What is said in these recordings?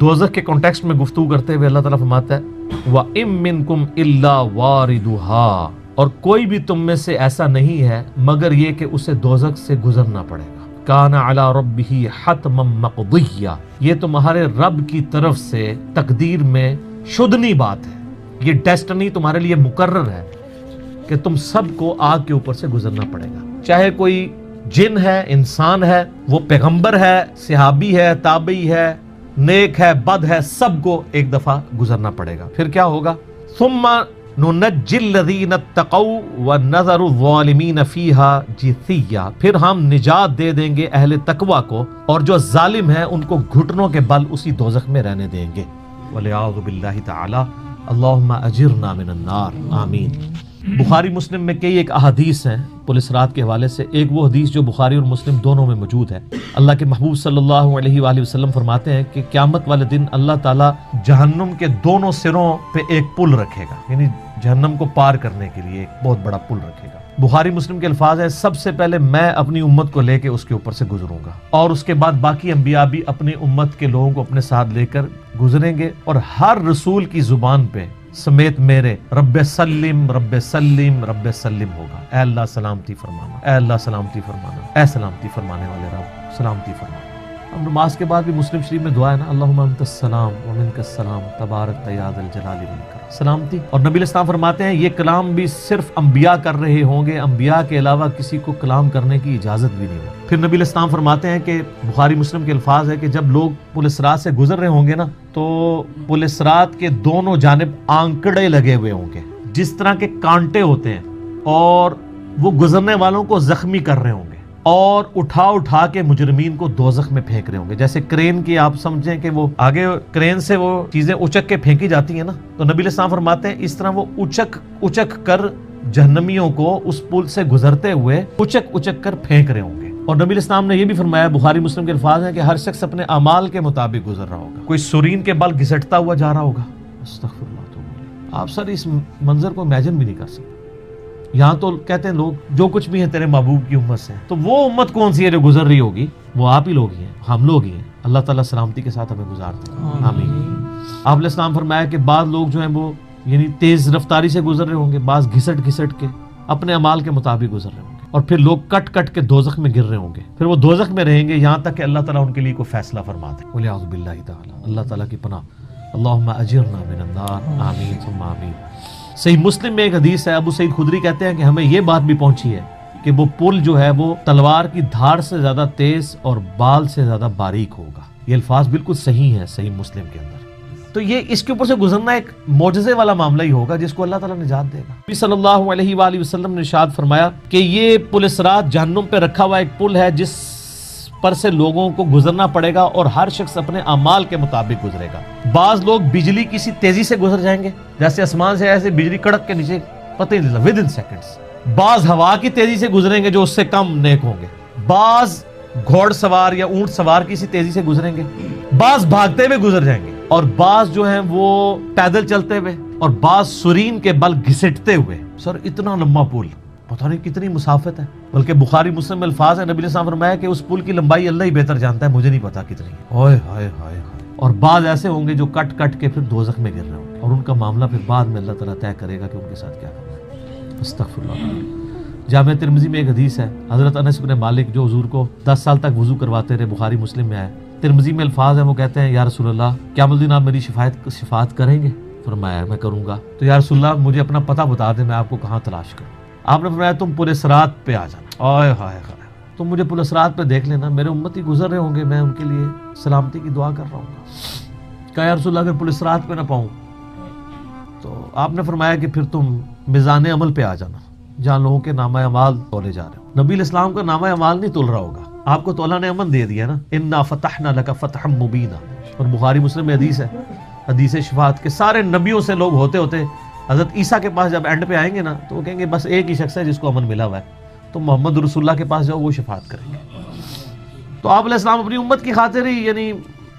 दोज़ख के कॉन्टेक्स्ट में गुफ्तगू करते हुए अल्लाह ताला फरमाता है व इम मिनकुम इल्ला वारिदुहा, और कोई भी तुम में से ऐसा नहीं है मगर ये कि उसे दोज़ख से गुजरना पड़ेगा। काना अला रब्बिही हतमम मक़दिय्या, ये तुम्हारे रब की तरफ से तकदीर में शुदनी बात है, ये डेस्टिनी तुम्हारे लिए मुकर्रर है कि तुम सबको आग के ऊपर से गुजरना पड़ेगा। चाहे कोई जिन है, इंसान है, वो पैगंबर है, सहाबी है, ताबई है, नेक है, बद है, सबको एक दफा गुजरना पड़ेगा। फिर क्या होगा? सुम्मा नुनज्जिल लज़ीना तक़ौ व नज़रु ज़ालिमीन फ़ीहा जिसिया, फिर हम निजात दे देंगे अहले तकवा को और जो जालिम है उनको घुटनों के बल उसी दोज़ख में रहने देंगे। वलियाज़ु बिल्लाहि तआला, अल्लाहुम्मा अजिरना मिनन नार, आमीन। बुखारी मुस्लिम में कई एक अहादीस हैं पुलिस रात के हवाले से। एक वो हदीस जो बुखारी और मुस्लिम दोनों में मौजूद है। अल्लाह के महबूब सल्लल्लाहु अलैहि वसल्लम फरमाते हैं कि क़यामत वाले दिन अल्लाह ताला जहन्नुम के दोनों सिरों पे एक पुल रखेगा, यानी जहन्नम को पार करने के लिए एक बहुत बड़ा पुल रखेगा। बुखारी मुस्लिम के अल्फाज है, सबसे पहले मैं अपनी उम्मत को लेके उसके ऊपर से गुजरूंगा और उसके बाद बाकी अंबिया भी अपनी उम्मत के लोगों को अपने साथ लेकर गुजरेंगे और हर रसूल की जुबान पे समेत मेरे रब्बे सल्लिम रब्बे सल्लिम रब्बे सल्लिम होगा। ऐ अल्लाह सलामती फरमाना, ऐ अल्लाह सलामती फरमाना, ऐ सलामती फरमाने वाले रब सलामती फरमाना। अब नमाज के बाद भी मुस्लिम शरीफ में दुआ है ना, अल्लाहुम्मा अंतस सलाम व मिनकस सलाम तबारक या ज़ल जलाली वल इकराम, सलामती। और नबी अलैहि सलाम फरमाते हैं ये कलाम भी सिर्फ अंबिया कर रहे होंगे, अंबिया के अलावा किसी को कलाम करने की इजाजत भी नहीं होगी। फिर नबी अलैहि सलाम फरमाते हैं कि बुखारी मुस्लिम के अल्फाज है कि जब लोग पुलिस रात से गुजर रहे होंगे ना, तो पुलिस रात के दोनों जानिब आंकड़े लगे हुए होंगे जिस तरह के कांटे होते हैं, और वो गुजरने वालों को जख्मी कर रहे होंगे और उठा उठा के मुजरिमीन को दोज़ख में फेंक रहे होंगे। जैसे क्रेन की आप समझें कि वो आगे क्रेन से वो चीजें उचक के फेंकी जाती हैं ना, तो नबी अलैहि फरमाते हैं इस तरह वो उचक कर जहन्नमियों को उस पुल से गुजरते हुए उचक कर फेंक रहे होंगे। और नबी अलैहि ने यह भी फरमाया, बुखारी मुस्लिम के अल्फाज हैं कि हर शख्स अपने अमाल के मुताबिक गुजर रहा होगा। कोई सुरीन के बल घिसटता हुआ जा रहा होगा, अस्तगफिरुल्लाह। आप सर इस मंजर को इमेजिन भी नहीं कर सकते। यहाँ तो कहते हैं लोग जो कुछ भी है तेरे महबूब की उम्मत से, तो वो उम्मत कौन सी है जो गुजर रही होगी? वो आप ही लोग ही हैं, हम लोग ही हैं। अल्लाह ताला सलामती के साथ हमें गुजारते हैं, आमीन। आप अलैहिस्सलाम फरमाया कि बाद लोग जो हैं वो यानी तेज रफ्तारी से गुजर रहे होंगे, बाज घिसट के अपने अमाल के मुताबिक गुजर रहे होंगे, और फिर लोग कट के दोज़ख में गिर रहे होंगे। फिर वो दोज़ख में रहेंगे यहाँ तक कि अल्लाह ताला उनके लिए कोई फैसला फरमा दे। वलियाज़ु बिल्लाहि ताला, अल्लाह ताला की पनाह, अल्लाहुम्मा अजिरना मिनन नार, आमीन सुम्मा आमीन। सही मुस्लिम में एक हदीस है, अबू सईद खुदरी कहते हैं कि हमें ये बात भी पहुंची है कि वो पुल जो है वो तलवार की धार से ज्यादा तेज और बाल से ज्यादा बारीक होगा। ये अल्फाज बिल्कुल सही है सही मुस्लिम के अंदर। तो ये इसके ऊपर से गुजरना एक मौजज़े वाला मामला ही होगा जिसको अल्लाह ताला निजात देगा। नबी सल्लल्लाहु अलैहि वसल्लम ने इरशाद फरमाया कि ये पुलिस रात जहन्नुम पे रखा हुआ एक पुल है जिस पर से लोगों को गुजरना पड़ेगा और हर शख्स अपने अमाल के मुताबिक गुजरेगा। बाज लोग बिजली की सी तेजी से गुजर जाएंगे, जैसे आसमान से ऐसे बिजली कड़क के नीचे पता ही नहीं चलता, विद इन सेकंड्स। बाज हवा की तेजी से गुजरेंगे जो उससे कम नेक होंगे। बाज घोड़ सवार या ऊंट सवार की सी तेजी से गुजरेंगे, बाज भागते हुए गुजर जाएंगे, और बाज जो हैं वो पैदल चलते हुए, और बाज सुरीन के बल घिसटते हुए। सर इतना लंबा पुल, पता नहीं कितनी मुसाफत है। बल्कि बुखारी मुस्लिम में अल्फाज है, नबी ने फरमाया कि उस पुल की लंबाई अल्लाह ही बेहतर जानता है, मुझे नहीं पता कितनी है। ओए हाय हाय हाय। और बाज ऐसे होंगे जो कट के फिर दोज़ख में गिर रहे होंगे, और उनका मामला फिर बाद में अल्लाह ताला तय करेगा कि उनके साथ क्या करना है। अस्तगफिरुल्लाह। जामे तिरमिज़ी में एक हदीस है, हज़रत अनस बिन मालिक जो हुजूर को 10 साल तक वुज़ू करवाते रहे, बुखारी मुस्लिम में आया। तिरमिज़ी में अल्फाज है, वो कहते हैं या रसूलल्लाह क़यामत दिन आप मेरी शिफात करेंगे? फरमाया मैं करूँगा। तो या रसूलल्लाह मुझे अपना पता बता दें, मैं आपको कहाँ तलाश करूँ? आपने फरमाया तुम पुलिस रात पे आ जाना। ओए हाय हाय, तुम मुझे पुलिस रात पे देख लेना, मेरे उम्मती गुजर रहे होंगे, मैं उनके लिए सलामती की दुआ कर रहा हूँ। कहा या रसूलल्लाह अगर पुलिस रात पे ना पाऊँ? तो आपने फरमाया कि फिर तुम मिज़ान अमल पे आ जाना, जहाँ लोगों के नामा अमाल तोले जा रहे हो। नबी अलैहिस्सलाम का नामा अमाल नहीं तोल रहा होगा, आपको तो अल्लाह ने अमन दे दिया ना, इन्ना फतहना लका फतहम मुबीना। और बुखारी मुस्लिम में हदीस है, हदीस शिफात के सारे नबियों से लोग होते होते हज़रत ईसा के पास जब एंड पे आएंगे ना, तो वो कहेंगे बस एक ही शख्स है जिसको अमन मिला हुआ है, तो मोहम्मद रसूलुल्लाह के पास जाओ, वो शिफात करेंगे। तो आप अलैहिस्सलाम अपनी उम्मत की खातिर ही यानी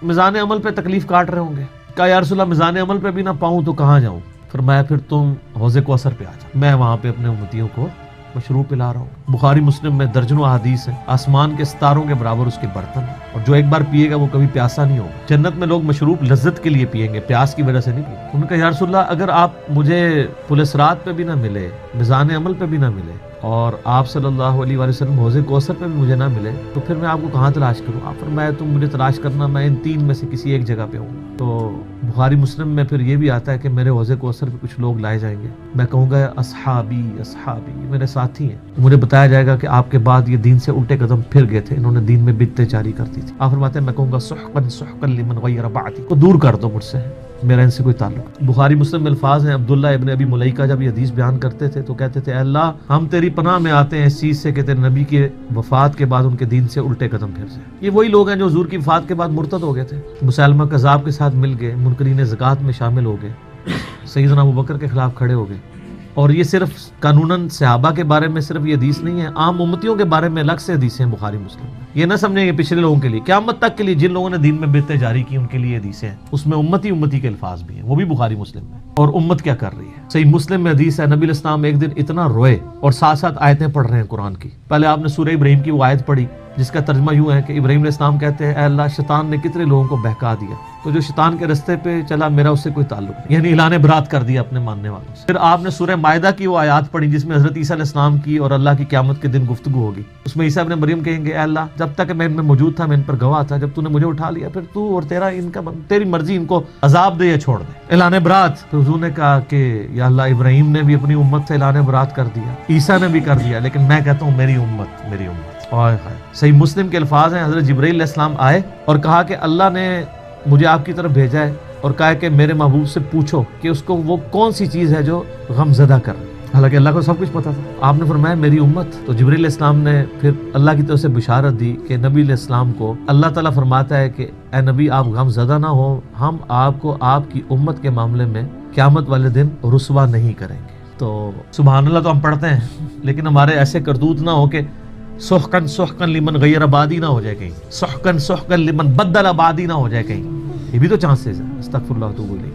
मिज़ान अमल पे तकलीफ काट रहे होंगे। कहा या रसूलल्लाह मिज़ान अमल पे भी ना पाऊँ तो कहाँ जाऊँ? फरमाया फिर तुम हौज़े कौसर पे आ जाओ, मैं वहाँ पे अपने उम्मतियों को مشروب پلا رہا ہوں۔ بخاری مسلم میں درجنوں احادیث ہیں، آسمان کے ستاروں کے برابر اس کے برتن ہیں، اور جو ایک بار پیے گا وہ کبھی پیاسا نہیں ہوگا۔ جنت میں لوگ مشروب لذت کے لیے پیئیں گے، پیاس کی وجہ سے نہیں پیئیں گے۔ انہوں نے کہا یا رسول اللہ اگر آپ مجھے پل صراط پہ بھی نہ ملے، میزان عمل پہ بھی نہ ملے، اور آپ صلی اللہ علیہ وآلہ وسلم حوض کوثر پہ بھی مجھے نہ ملے، تو پھر میں آپ کو کہاں تلاش کروں؟ آپ فرمایا تم مجھے تلاش کرنا، میں ان تین میں سے کسی ایک جگہ پہ ہوں۔ تو بخاری مسلم میں پھر یہ بھی آتا ہے کہ میرے حوض کوثر پہ کچھ لوگ لائے جائیں گے، میں کہوں گا اصحابی اصحابی، میرے ساتھی ہیں۔ مجھے بتایا جائے گا کہ آپ کے بعد یہ دین سے الٹے قدم پھر گئے تھے، انہوں نے دین میں بدعتیں جاری کر دی تھی۔ آپ فرماتے ہیں میں کہوں گا سحقا سحقا لمن غیر بعدی، کو دور کر دو مجھ سے، میرا ان سے کوئی تعلق۔ بخاری مسلم میں الفاظ ہیں، عبداللہ ابن ابی ملیکہ جب یہ حدیث بیان کرتے تھے تو کہتے تھے اے اللہ ہم تیری پناہ میں آتے ہیں اس چیز سے کہ تیرے نبی کے وفات کے بعد ان کے دین سے الٹے قدم پھر جائیں۔ یہ وہی لوگ ہیں جو حضور کی وفات کے بعد مرتد ہو گئے تھے، مسیلمہ کذاب کے ساتھ مل گئے، منکرین زکوٰۃ میں شامل ہو گئے، سیدنا ابوبکر کے خلاف کھڑے ہو گئے۔ اور یہ صرف قانوناً صحابہ کے بارے میں صرف یہ حدیث نہیں ہے، عام امتیوں کے بارے میں الگ سے حدیثیں ہیں بخاری مسلم میں۔ یہ نہ سمجھیں کہ پچھلے لوگوں کے لیے، قیامت تک کے لیے جن لوگوں نے دین میں بدعتیں جاری کی ان کے لیے حدیثیں ہیں، اس میں امتی کے الفاظ بھی ہیں، وہ بھی بخاری مسلم میں۔ اور امت کیا کر رہی ہے؟ صحیح مسلم میں حدیث ہے، نبی علیہ السلام ایک دن اتنا روئے اور ساتھ ساتھ آیتیں پڑھ رہے ہیں قرآن کی۔ پہلے آپ نے سورہ ابراہیم کی وہ آیت پڑھی جس کا ترجمہ یوں ہے کہ ابراہیم علیہ السلام کہتے ہیں اے اللہ شیطان نے کتنے لوگوں کو بہکا دیا، تو جو شیطان کے رستے پہ چلا میرا اس سے کوئی تعلق نہیں، یعنی اعلان برات کر دیا اپنے ماننے والوں سے۔ پھر آپ نے سورہ مائدہ کی وہ آیات پڑھی جس میں حضرت عیسیٰ علیہ السلام کی اور اللہ کی قیامت کے دن گفتگو ہوگی۔ اس میں عیسیٰ ابن مریم کہیں گے اے اللہ جب تک میں ان میں موجود تھا میں ان پر گواہ تھا، جب تو نے مجھے اٹھا لیا پھر تو اور تیرا ان کا تیری مرضی، ان کو عذاب دے یا چھوڑ دے، اعلان برات۔ پھر حضور نے کہا کہ یا اللہ ابراہیم نے بھی اپنی امت سے اعلان برات کر دیا، عیسیٰ نے بھی کر دیا، لیکن میں کہتا ہوں میری امت میری امت۔ صحیح مسلم کے الفاظ ہیں، حضرت جبرائیل علیہ السلام آئے اور کہا کہ اللہ نے مجھے آپ کی طرف بھیجا ہے اور کہا کہ میرے محبوب سے پوچھو کہ اس کو وہ کون سی چیز ہے جو غم زدہ کر رہی ہے، حالانکہ اللہ کو سب کچھ پتا تھا۔ آپ نے فرمایا میری امت۔ تو جبرائیل علیہ السلام نے پھر اللہ کی طرف سے بشارت دی کہ نبی علیہ السلام کو اللہ تعالیٰ فرماتا ہے کہ اے نبی آپ غم زدہ نہ ہو، ہم آپ کو آپ کی امت کے معاملے میں قیامت والے دن رسوا نہیں کریں گے۔ تو سبحان اللہ تو ہم پڑھتے ہیں، لیکن ہمارے ایسے کرتوت نہ ہو کہ سحقن سحقن لمن غیر آبادی نہ ہو جائے کہیں، سحقن سحقن لمن بدل آبادی نہ ہو جائے کہیں، یہ بھی تو چانسز ہے۔ استغفر اللہ توبہ الیہ۔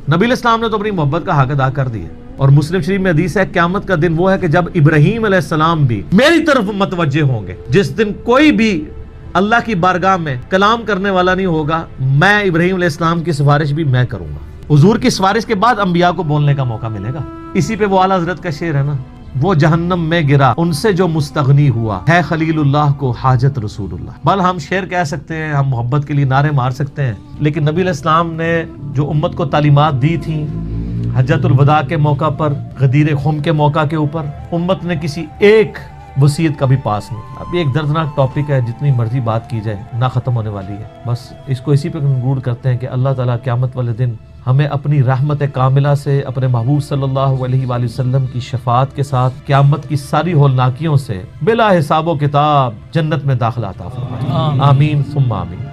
نبی علیہ السلام نے تو اپنی محبت کا حق ادا کر دیا، اور مسلم شریف میں حدیث ہے قیامت کا دن وہ ہے کہ جب ابراہیم علیہ السلام بھی میری طرف متوجہ ہوں گے، جس دن کوئی بھی اللہ کی بارگاہ میں کلام کرنے والا نہیں ہوگا، میں ابراہیم علیہ السلام کی سفارش بھی میں کروں گا۔ حضور کی سفارش کے بعد انبیاء کو بولنے کا موقع ملے گا۔ اسی پہ وہ اعلیٰ حضرت کا شعر ہے نا، وہ جہنم میں گرا ان سے جو مستغنی ہوا ہے خلیل اللہ کو حاجت رسول اللہ۔ بل ہم شعر کہہ سکتے ہیں، ہم محبت کے لیے نعرے مار سکتے ہیں، لیکن نبی علیہ السلام نے جو امت کو تعلیمات دی تھیں حجۃ الوداع کے موقع پر، غدیر خم کے موقع کے اوپر، امت نے کسی ایک وصیت کا بھی پاس نہیں۔ اب ایک دردناک ٹاپک ہے، جتنی مرضی بات کی جائے نہ ختم ہونے والی ہے۔ بس اس کو اسی پہ کنکلوڈ کرتے ہیں کہ اللہ تعالیٰ قیامت والے دن ہمیں اپنی رحمت کاملہ سے اپنے محبوب صلی اللہ علیہ وآلہ وسلم کی شفاعت کے ساتھ قیامت کی ساری ہولناکیوں سے بلا حساب و کتاب جنت میں داخلہ عطا فرمائے۔ آمین ثم آمین۔